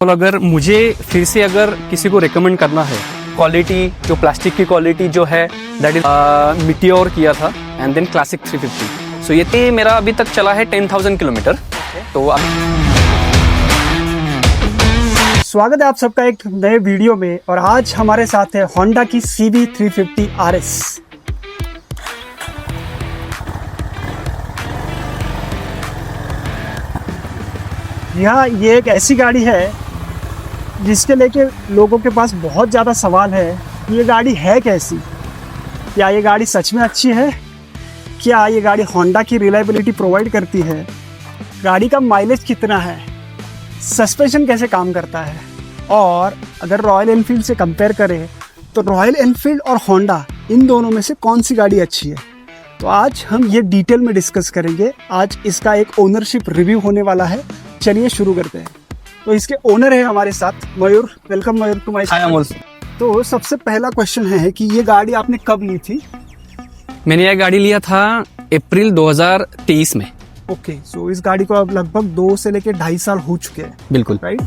और अगर मुझे फिर से अगर किसी को रिकमेंड करना है, क्वालिटी जो प्लास्टिक की क्वालिटी जो है दैट इज मीटियोर किया था एंड देन क्लासिक 350। सो ये मेरा अभी तक चला है 10,000 किलोमीटर। तो स्वागत है आप सबका एक नए वीडियो में। और आज हमारे साथ है होंडा की CB 350 RS। ये एक ऐसी गाड़ी है जिसके लेके लोगों के पास बहुत ज़्यादा सवाल है कि ये गाड़ी है कैसी, क्या ये गाड़ी सच में अच्छी है, क्या ये गाड़ी होंडा की रिलायबिलिटी प्रोवाइड करती है, गाड़ी का माइलेज कितना है, सस्पेंशन कैसे काम करता है। और अगर रॉयल एनफील्ड से कंपेयर करें तो रॉयल एनफील्ड और होंडा इन दोनों में से कौन सी गाड़ी अच्छी है, तो आज हम ये डिटेल में डिस्कस करेंगे। आज इसका एक ओनरशिप रिव्यू होने वाला है। चलिए शुरू करते हैं। तो इसके ओनर है हमारे साथ Mayur. Welcome Mayur to my channel. तो सबसे पहला क्वेश्चन है कि ये गाड़ी आपने कब ली थी? मैंने यह गाड़ी लिया था अप्रैल 2023 में। ओके, सो इस गाड़ी को अब लगभग 2 से लेके 2.5 साल हो चुके हैं। बिल्कुल राइट।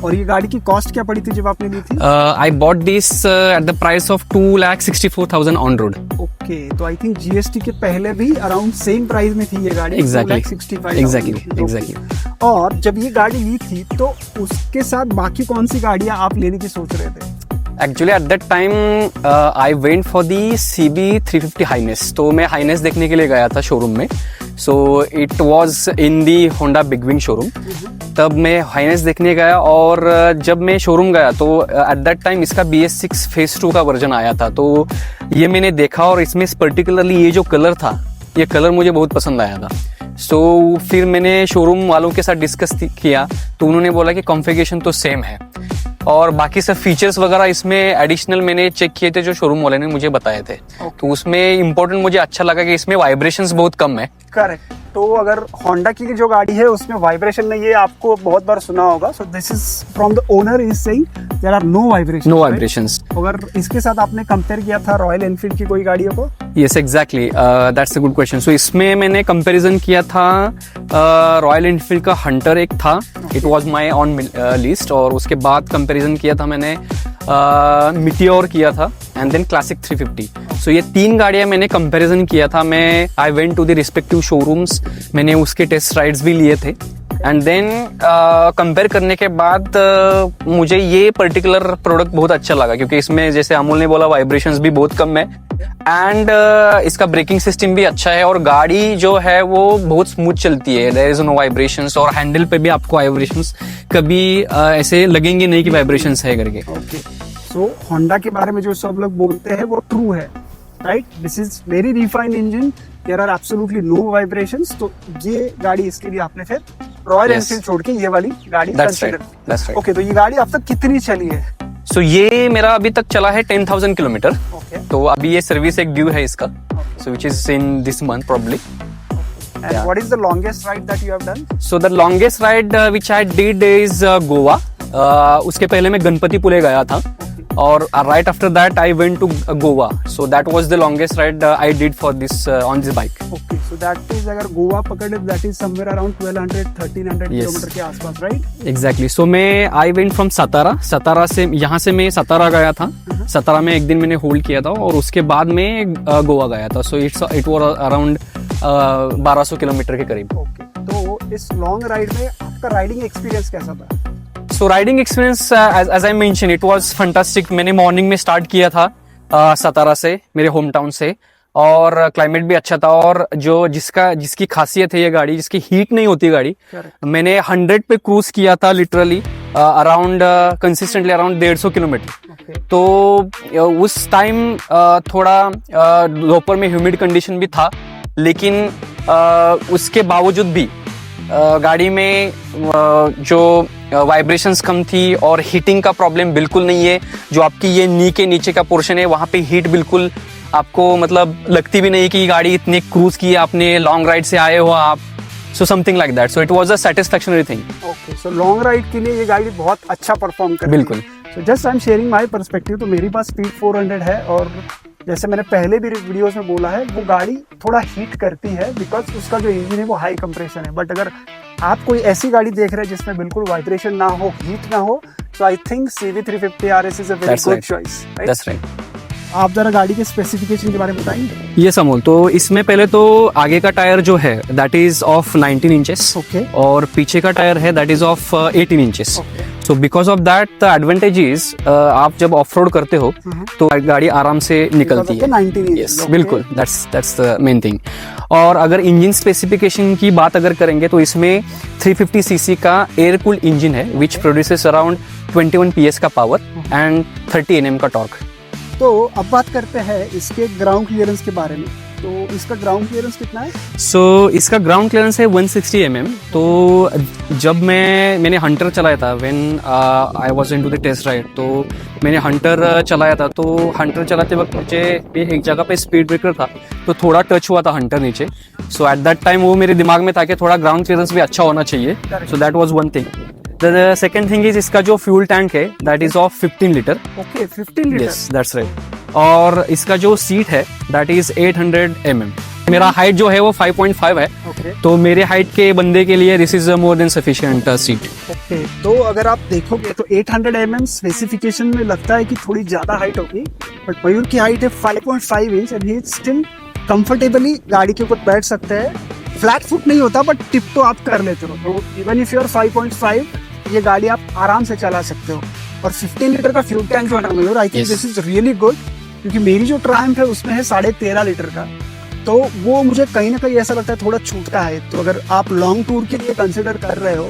और ये गाड़ी की कॉस्ट क्या पड़ी थी जब आपने ली थी? I bought this at the price of 2,64,000 on road. Okay, तो आई थिंक जीएसटी के पहले भी अराउंड सेम प्राइस में थी ये गाड़ी। एग्जैक्टली। और जब ये गाड़ी ली थी तो उसके साथ बाकी कौन सी गाड़ियां आप लेने की सोच रहे थे? Actually at that time I went for the CB 350 Highness. तो मैं हाइनेस देखने के लिए गया था शोरूम में। So it was in the Honda big wing showroom. तब मैं हाइनेस देखने गया और जब मैं शोरूम गया तो एट दैट टाइम इसका BS6 फेज 2 का वर्जन आया था। तो ये मैंने देखा और इसमें पर्टिकुलरली ये जो कलर था, ये कलर मुझे बहुत पसंद आया था। सो फिर मैंने शोरूम वालों के साथ डिस्कस किया तो उन्होंने बोला कि कॉन्फ़िगरेशन तो सेम है और बाकी सब फीचर्स वगैरह इसमें एडिशनल मैंने चेक किए थे जो शोरूम वाले ने मुझे बताए थे। तो उसमें इम्पोर्टेंट मुझे अच्छा लगा कि इसमें वाइब्रेशंस बहुत कम है। करेक्ट। तो अगर होंडा की जो गाड़ी है उसमें वाइब्रेशन नहीं है, आपको बहुत बार सुना होगा। So this is from the owner is saying there are no vibrations. अगर इसके साथ आपने कंपेयर किया था रॉयल एनफील्ड की कोई गाड़ियों को? Yes exactly, that's a good question. So इसमें मैंने कंपैरिजन किया था रॉयल एनफील्ड का हंटर एक था, it was my on list. और उसके बाद कंपैरिजन किया था मैंने मीटियोर किया था एंड देन क्लासिक 350। सो ये 3 गाड़ियां मैंने कंपैरिजन किया था। मैं I went to the respective showrooms, मैंने उसके टेस्ट राइड्स भी लिए थे एंड देन कंपेयर करने के बाद मुझे ये पर्टिकुलर प्रोडक्ट बहुत अच्छा लगा क्योंकि इसमें जैसे अमूल ने बोला वाइब्रेशंस भी बहुत कम है एंड इसका ब्रेकिंग सिस्टम भी अच्छा है और गाड़ी जो है वो बहुत स्मूथ चलती है। देयर इज नो वाइब्रेशंस और हैंडल पे भी आपको वाइब्रेशंस कभी ऐसे लगेंगे नहीं कि वाइब्रेशंस है करके। ओके, सो होंडा के बारे में जो सब लोग बोलते हैं वो ट्रू है, right? This is very refined engine, there are absolutely no vibrations. तो ये गाड़ी इसके लिए आपने फिर रॉयल एनफील्ड छोड़ के ये वाली गाड़ी कंसीडर की। ओके, तो ये गाड़ी अब तक कितनी चली है? सो ये मेरा अभी तक चला है 10,000 किलोमीटर। तो अभी ये सर्विस एक ड्यू है इसका, so which is in this month probably. And what is the longest ride that you have done? So the longest ride which I did is Goa. उसके पहले मैं गणपतिपुले गया था और right after that I went to Goa. So that was the longest ride I did for this on this bike. Okay, so that is अगर गोवा पकड़े that is somewhere around 1200-1300 kilometre के आसपास, right? Exactly. So मैं I went from सतारा से यहाँ से मैं सतारा गया था। सतारा में एक दिन मैंने होल्ड किया था और उसके बाद मैं गोवा गया था। So it was around 1200 kilometre के करीब। ओके, तो इस लॉन्ग राइड में आपका राइडिंग एक्सपीरियंस कैसा था? So riding experience as I mention it was fantastic. मैंने मॉर्निंग में स्टार्ट किया था सतारा से, मेरे होम टाउन से, और क्लाइमेट भी अच्छा था। और जिसकी खासियत है ये गाड़ी, जिसकी हीट नहीं होती गाड़ी, मैंने 100 पे क्रूज किया था literally around consistently around 150 kilometre. तो उस टाइम थोड़ा दोपहर में ह्यूमिड कंडीशन भी था, लेकिन उसके बावजूद भी गाड़ी में जो वाइब्रेशंस कम थी और हीटिंग का प्रॉब्लम बिल्कुल नहीं है। जो आपकी ये नी के नीचे का पोर्शन है वहाँ पे हीट बिल्कुल आपको मतलब लगती भी नहीं कि गाड़ी इतनी क्रूज की है, आपने लॉन्ग राइड से आए हो आप। So something like that. So it was a satisfactionary thing. Okay, so long ride के लिए ये गाड़ी बहुत अच्छा परफॉर्म कर रही है। बिल्कुल। So just I am sharing my perspective. तो मेरे पास स्पीड 400 है और जैसे मैंने पहले भी वीडियोस में बोला है, वो गाड़ी थोड़ा हीट करती है बिकॉज उसका जो इंजन है वो हाई कंप्रेशन है। बट अगर आप कोई ऐसी गाड़ी देख रहे हैं जिसमें बिल्कुल वाइब्रेशन ना हो, हीट ना हो, तो I think CV350 RS is a very That's good right. Choice. That's right. आप जरा गाड़ी के स्पेसिफिकेशन के बारे में बताएंगे? ये समोल, तो इसमें पहले तो आगे का टायर जो है that is of 19 inches okay और पीछे का टायर है that is of 18 inches. Okay so because of that the advantage is आप जब ऑफ रोड करते हो तो गाड़ी आराम से निकलती है। 19 यस बिल्कुल, दैट्स द मेन थिंग। और अगर इंजन स्पेसिफिकेशन की बात अगर करेंगे तो इसमें 350 सीसी का एयर कूल्ड इंजन है विच प्रोड्यूसेस अराउंड 21 PS का पावर एंड 30 Nm का टॉर्क। तो अब बात करते हैं इसके ग्राउंड क्लियरेंस के बारे में। तो इसका ग्राउंड क्लियरेंस कितना है? सो इसका ग्राउंड क्लियरेंस है 160 mm। तो जब मैंने हंटर चलाया था when I was into the test ride, तो मैंने हंटर चलाया था। तो हंटर चलाते वक्त मुझे एक जगह पे स्पीड ब्रेकर था तो थोड़ा टच हुआ था हंटर नीचे। सो एट दैट टाइम वो मेरे दिमाग में था कि थोड़ा ग्राउंड क्लियरेंस भी अच्छा होना चाहिए। So that was one thing. The second thing is इसका जो फ्यूल टैंक है that is of 15 litre. Okay 15 litre. Yes that's right. और इसका जो सीट है दैट इज 800 mm। मेरा हाइट जो है वो 5.5 है। ओके तो मेरे हाइट के बंदे के लिए this is more than sufficient seat. Okay तो अगर आप देखोगे तो 800 mm स्पेसिफिकेशन में लगता है कि थोड़ी ज्यादा हाइट होगी, बट मयूर की हाइट है 5.5 inch and he still comfortably गाड़ी के ऊपर बैठ सकते हैं। फ्लैट फुट नहीं होता बट टिप तो आप कर लेते हो। तो इवन इफ यूर 5.5 ये गाड़ी आप आराम से चला सकते हो। और 15 लीटर का फ्यूल टैंक जो है ना Mayur, I think Yes. This is really good, क्योंकि मेरी जो ट्रायम्फ है उसमें है 13.5 लीटर का। तो वो मुझे कहीं ना कहीं ऐसा लगता है थोड़ा छूटता है। तो अगर आप लॉन्ग टूर के लिए कंसिडर कर रहे हो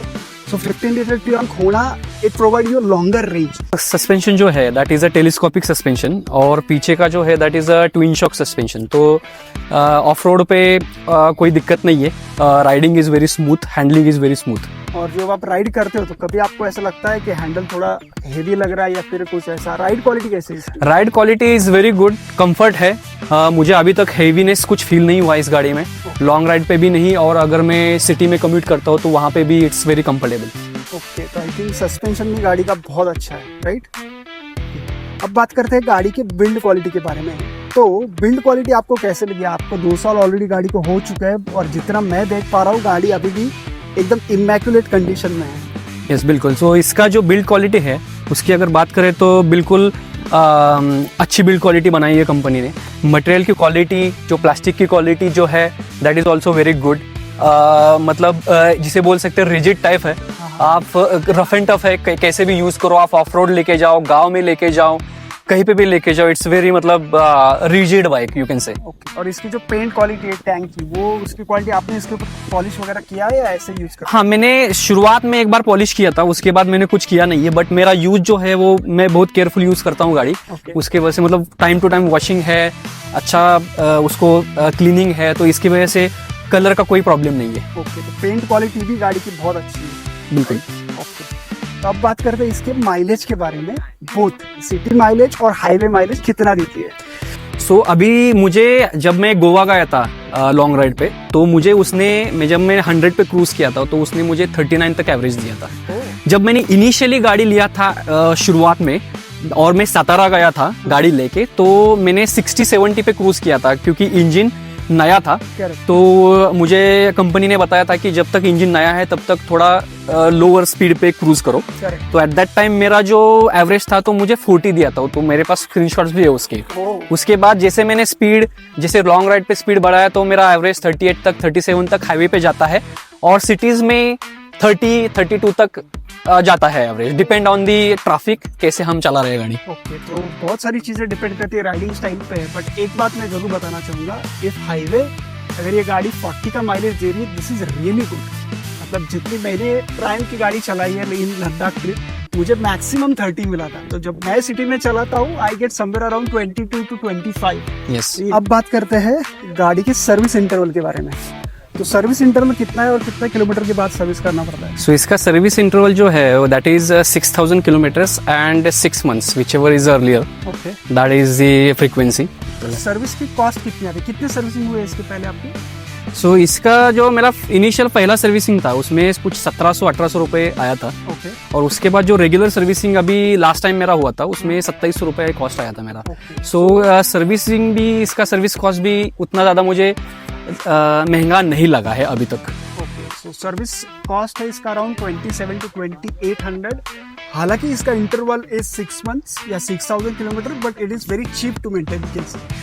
तो 15 लीटर टैंक होना it provide you longer range. Suspension जो है that is a telescopic suspension और पीछे का जो है that is a twin shock suspension. तो ऑफ रोड पे कोई दिक्कत नहीं है। Riding is very smooth, handling is very smooth. और जब आप राइड करते हो तो कभी आपको ऐसा लगता है कि हैंडल थोड़ा हेवी लग रहा है या फिर कुछ ऐसा? राइड क्वालिटी कैसी है? Ride quality is very good, comfort है। मुझे अभी तक हेवीनेस कुछ फील नहीं हुआ इस गाड़ी में, लॉन्ग राइड पे भी नहीं। और अगर मैं सिटी में कम्यूट करता हूँ तो वहाँ पे भी इट्स वेरी कंफर्टेबल। ओके तो आई थिंक सस्पेंशन भी गाड़ी का बहुत अच्छा है, राइट? अब बात करते हैं गाड़ी के बिल्ड क्वालिटी के बारे में। तो बिल्ड क्वालिटी आपको कैसे लगी? आपको 2 साल ऑलरेडी गाड़ी को हो चुका है और जितना मैं देख पा रहा हूँ गाड़ी अभी भी एकदम इमेक्युलेट कंडीशन में है। यस बिल्कुल। सो इसका जो बिल्ड क्वालिटी है उसकी अगर बात करें तो बिल्कुल अच्छी बिल्ड क्वालिटी बनाई है कंपनी ने। मटेरियल की क्वालिटी, जो प्लास्टिक की क्वालिटी जो है that is also very good. मतलब जिसे बोल सकते हैं रिजिड टाइप है। आप रफ एंड टफ है, कैसे भी यूज़ करो, आप ऑफ रोड लेके जाओ, गाँव में लेके जाओ, कहीं पे भी लेके जाओ, इट्स वेरी मतलब rigid bike you can say. Okay और इसकी जो पेंट क्वालिटी है टैंक की, वो उसकी क्वालिटी आपने इसके ऊपर पॉलिश वगैरह किया है या ऐसे यूज कर? हाँ, मैंने शुरुआत में एक बार पॉलिश किया था, उसके बाद मैंने कुछ किया नहीं है। बट मेरा यूज जो है वो मैं बहुत केयरफुल यूज करता हूँ गाड़ी। Okay. उसके वजह से मतलब टाइम टू टाइम वॉशिंग है, अच्छा उसको क्लीनिंग है, तो इसकी वजह से कलर का कोई प्रॉब्लम नहीं है। ओके तो पेंट क्वालिटी भी गाड़ी की बहुत अच्छी है। बिल्कुल। ओके तो अब बात करते हैं इसके माइलेज के बारे में। बोथ सिटी माइलेज और हाईवे माइलेज कितना देती है? सो अभी मुझे जब मैं गोवा गया था लॉन्ग राइड पे, तो मुझे उसने जब मैं 100 पे क्रूज किया था तो उसने मुझे 39 तक एवरेज दिया था। जब मैंने इनिशियली गाड़ी लिया था शुरुआत में और मैं सतारा गया था गाड़ी लेके, तो मैंने 60-70 पे क्रूज किया था क्योंकि इंजन नया था। तो मुझे कंपनी ने बताया था कि जब तक इंजन नया है तब तक थोड़ा लोअर स्पीड पे क्रूज करो। तो एट दैट टाइम मेरा जो एवरेज था तो मुझे 40 दिया था, तो मेरे पास स्क्रीनशॉट्स भी है उसके। उसके बाद जैसे मैंने स्पीड, जैसे लॉन्ग राइड पे स्पीड बढ़ाया तो मेरा एवरेज 38 तक 37 तक हाईवे पे जाता है और सिटीज में 30-32 तक जाता है average, depend on the traffic, कैसे हम चला रहे गाड़ी। ओके तो बहुत सारी चीजें डिपेंड करती है राइडिंग स्टाइल पे है। बट एक बात मैं जरूर बताना चाहूंगा, इफ हाईवे अगर ये गाड़ी 40 का माइलेज दे रही है, दिस इज रियली गुड। मतलब जितनी मैंने प्राइम की गाड़ी चलाई है इन लद्दाख ट्रिप, मुझे मैक्सिमम 30 मिला था। तो जब मैं सिटी में चलाता हूँ I get somewhere around 22 to 25। Yes. अब बात करते हैं गाड़ी के सर्विस इंटरवल के बारे में। तो सर्विस इंटरवल कितना है और कितने किलोमीटर के बाद सर्विस करना पड़ता है? सो इसका सर्विस इंटरवल जो है that is 6000 kilometres and 6 months which ever is earlier, okay that is the frequency. Service की कॉस्ट कितनी आती है? कितने सर्विसिंग हुए इसके पहले आपकी? सो इसका जो मेरा इनिशियल पहला सर्विसिंग था उसमें कुछ 1700-1800 रुपये आया था, ओके और उसके बाद जो रेगुलर सर्विसिंग अभी लास्ट टाइम मेरा हुआ था उसमें 2700 रुपये कॉस्ट आया था मेरा। सो सर्विसिंग भी, इसका सर्विस कॉस्ट भी उतना ज़्यादा मुझे महंगा नहीं लगा है अभी तक। ओके सो सर्विस कॉस्ट है इसका अराउंड 27 to 2800। हालांकि इसका इंटरवल इज 6 months या 6000 kilometre, but it is very cheap to maintain.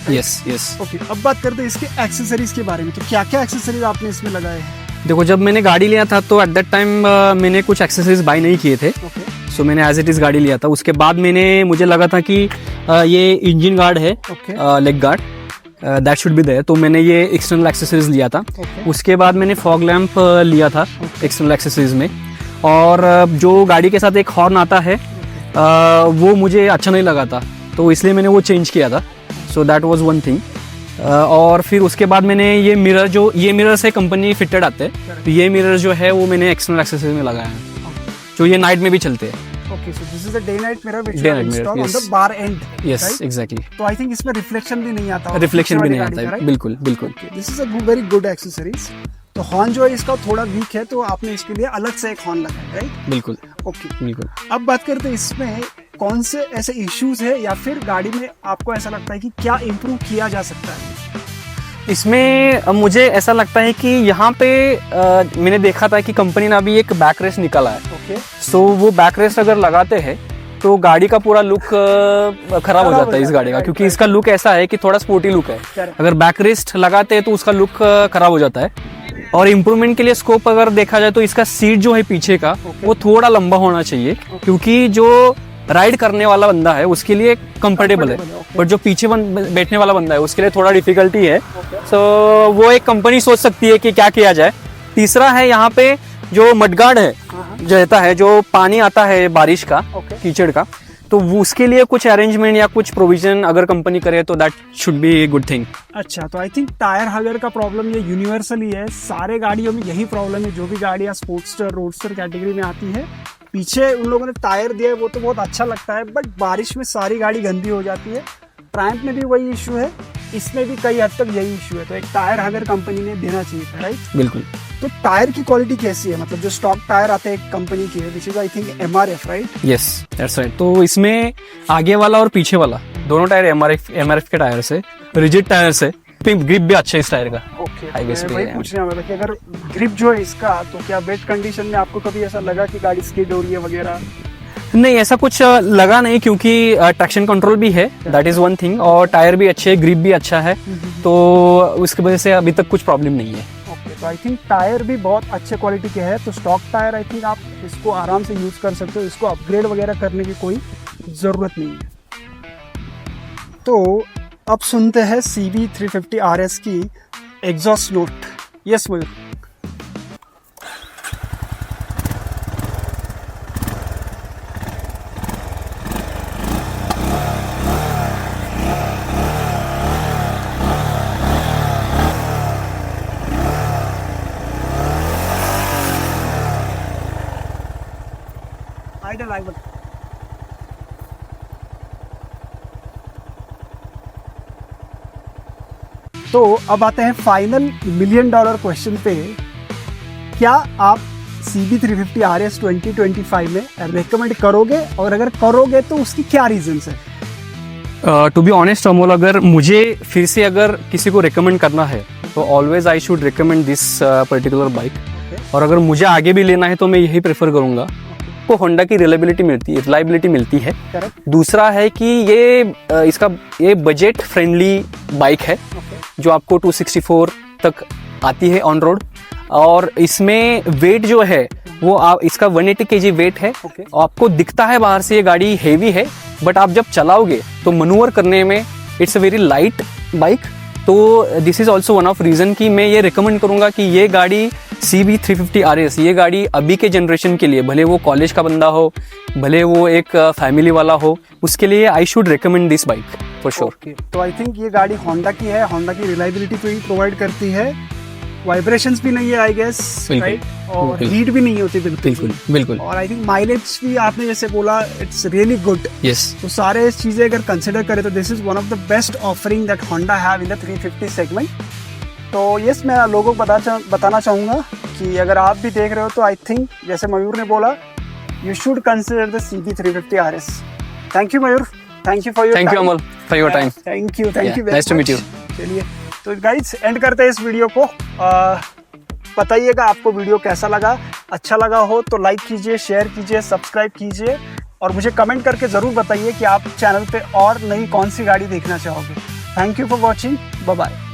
Yes yes. Okay, अब बात करते हैं इसके एक्सेसरीज के बारे में। तो क्या क्या एक्सेसरीज आपने इसमें लगाए हैं? देखो, जब मैंने गाड़ी लिया था तो एट दैट टाइम मैंने कुछ एक्सेसरीज बाय नहीं किए थे। ओके सो मैंने एज इट इज़ गाड़ी लिया था। उसके बाद मुझे लगा था कि ये इंजन गार्ड है, okay leg guard, that should be there, तो मैंने ये एक्सटर्नल एक्सेसरीज लिया था। ओके उसके बाद मैंने फॉग लैंप लिया था एक्सटर्नल एक्सेसरीज में, और जो गाड़ी के साथ एक हॉर्न आता है वो मुझे अच्छा नहीं लगा था, तो इसलिए मैंने वो चेंज किया था। So that was one thing. और फिर उसके बाद मैंने ये मिरर से कंपनी फिटेड आते हैं, तो ये मिरर जो है वो मैंने एक्सटर्नल एक्सेसरीज में लगाया है, जो ये नाइट में भी चलते हैं। Okay so this is a day night mirror which Day you night mirror, install on the yes. Bar and. Yes exactly. तो आई थिंक इसमें रिफ्लेक्शन भी नहीं आता, रिफ्लेक्शन भी नहीं आता है, बिल्कुल बिल्कुल। This is a very good accessories. तो हॉर्न जो है इसका थोड़ा वीक है, तो आपने इसके लिए अलग से एक हॉर्न लगाया, राइट? बिल्कुल ओके, बिल्कुल। अब बात करते हैं इसमें कौन से ऐसे इश्यूज है या फिर गाड़ी में आपको ऐसा लगता है कि क्या इम्प्रूव किया जा सकता है? इसमें मुझे ऐसा लगता है कि यहाँ पे मैंने देखा था कि कंपनी ने अभी एक बैक रेस्ट निकाला है। ओके सो वो बैक रेस्ट अगर लगाते हैं तो गाड़ी का पूरा लुक खराब हो जाता है इस गाड़ी का, क्योंकि इसका लुक ऐसा है कि थोड़ा स्पोर्टी लुक है। Correct. अगर बैक रेस्ट लगाते हैं तो उसका लुक खराब हो जाता है। और इम्प्रूवमेंट के लिए स्कोप अगर देखा जाए तो इसका सीट जो है पीछे का वो थोड़ा लंबा होना चाहिए, क्योंकि जो राइड करने वाला बंदा है उसके लिए कंफर्टेबल है, बट जो पीछे बैठने वाला बंदा है उसके लिए थोड़ा डिफिकल्टी है। सो वो एक कंपनी सोच सकती है कि क्या किया जाए। तीसरा है यहाँ पे जो मडगार्ड है, जो रहता है, जो पानी आता है बारिश का, कीचड़ का, तो वो उसके लिए कुछ अरेंजमेंट या कुछ प्रोविजन अगर कंपनी करे तो that should be good thing. अच्छा, तो आई थिंक टायर हगर का प्रॉब्लम ये यूनिवर्सली है, सारे गाड़ियों में यही प्रॉब्लम है। जो भी गाड़ियाँ स्पोर्ट्सटर रोडस्टर कैटेगरी में आती है, पीछे उन लोगों ने टायर दिया है वो तो बहुत अच्छा लगता है, बट बारिश में सारी गाड़ी गंदी हो जाती है। ट्रायम्फ में भी वही इशू है, इसमें भी कई हद तक यही इशू है। तो एक टायर हगर कंपनी ने देना चाहिए था, राइट? बिल्कुल। तो टायर की क्वालिटी कैसी है? मतलब जो स्टॉक टायर आते हैं कंपनी के, which is I think MRF, right? Yes that's right. तो इसमें आगे वाला और पीछे वाला दोनों टायर MRF के टायर से, रिजिड टायर से, ग्रिप भी अच्छा है इस टायर का। ओके, हाईवेज पे वही है। पूछने वाला था कि अगर ग्रिप जो है इसका, तो क्या वेट कंडीशन में आपको कभी ऐसा लगा कि गाड़ी स्किड हो रही है वगैरह? नहीं, ऐसा कुछ लगा नहीं, क्योंकि ट्रैक्शन कंट्रोल भी है, दैट इज वन थिंग, और टायर भी अच्छे, ग्रिप भी अच्छा है, तो उसकी वजह से अभी तक कुछ प्रॉब्लम नहीं है। ओके, तो आई थिंक टायर भी बहुत अच्छे क्वालिटी के हैं। तो स्टॉक टायर आई थिंक आप इसको आराम से यूज कर सकते हो, इसको अपग्रेड वगैरह करने की कोई ज़रूरत नहीं है। तो अब सुनते हैं CB350 RS की exhaust note. Yes Mayur. Idle idle. तो अब आते हैं फाइनल $1 मिलियन क्वेश्चन पे। क्या आप CB350 RS 2025 में रेकमेंड करोगे, और अगर करोगे तो उसकी क्या रीजंस है? टू बी ऑनेस्ट अमोल, अगर मुझे फिर से अगर किसी को रिकमेंड करना है तो always I should recommend this particular bike. और अगर मुझे आगे भी लेना है तो मैं यही प्रेफर करूंगा। को होंडा की रिलायबिलिटी मिलती है। दूसरा है कि ये बजट फ्रेंडली बाइक है, जो आपको 264 तक आती है ऑन रोड, और इसमें वेट जो है वो इसका 180 kg वेट है। आपको दिखता है बाहर से ये गाड़ी हेवी है, बट आप जब चलाओगे तो मनूवर करने में it's a very light bike. तो this is also one of reason कि मैं ये रिकमेंड करूंगा कि ये गाड़ी CB350 RS, ये गाड़ी अभी के जनरेशन के लिए, भले वो कॉलेज का बंदा हो, भले वो एक फैमिली वाला हो, उसके लिए I should recommend this bike for sure. तो आई थिंक ये गाड़ी होंडा की है, होंडा की रिलायबिलिटी को ही प्रोवाइड करती है, वाइब्रेशंस भी नहीं है आई गेस, राइट? और हीट भी नहीं होती बिल्कुल बिल्कुल। और आई थिंक माइलेज भी आपने जैसे बोला, इट्स रियली गुड। यस। तो सारे चीजें अगर कंसिडर करें तो this is one of the best offering that Honda have in the 350 segment. तो यस, मैं लोगों को बताना चाहूँगा कि अगर आप भी देख रहे हो तो आई थिंक जैसे मयूर ने बोला, you should consider the CB350 RS। Thank you Mayur, thank you for your thank you Amol for your time. Thank you nice to meet you. चलिए तो गाइस एंड करते हैं इस वीडियो को। बताइएगा आपको वीडियो कैसा लगा, अच्छा लगा हो तो लाइक कीजिए, शेयर कीजिए, सब्सक्राइब कीजिए और मुझे कमेंट करके ज़रूर बताइए कि आप चैनल पे और नई कौन सी गाड़ी देखना चाहोगे। Thank you for watching, bye bye.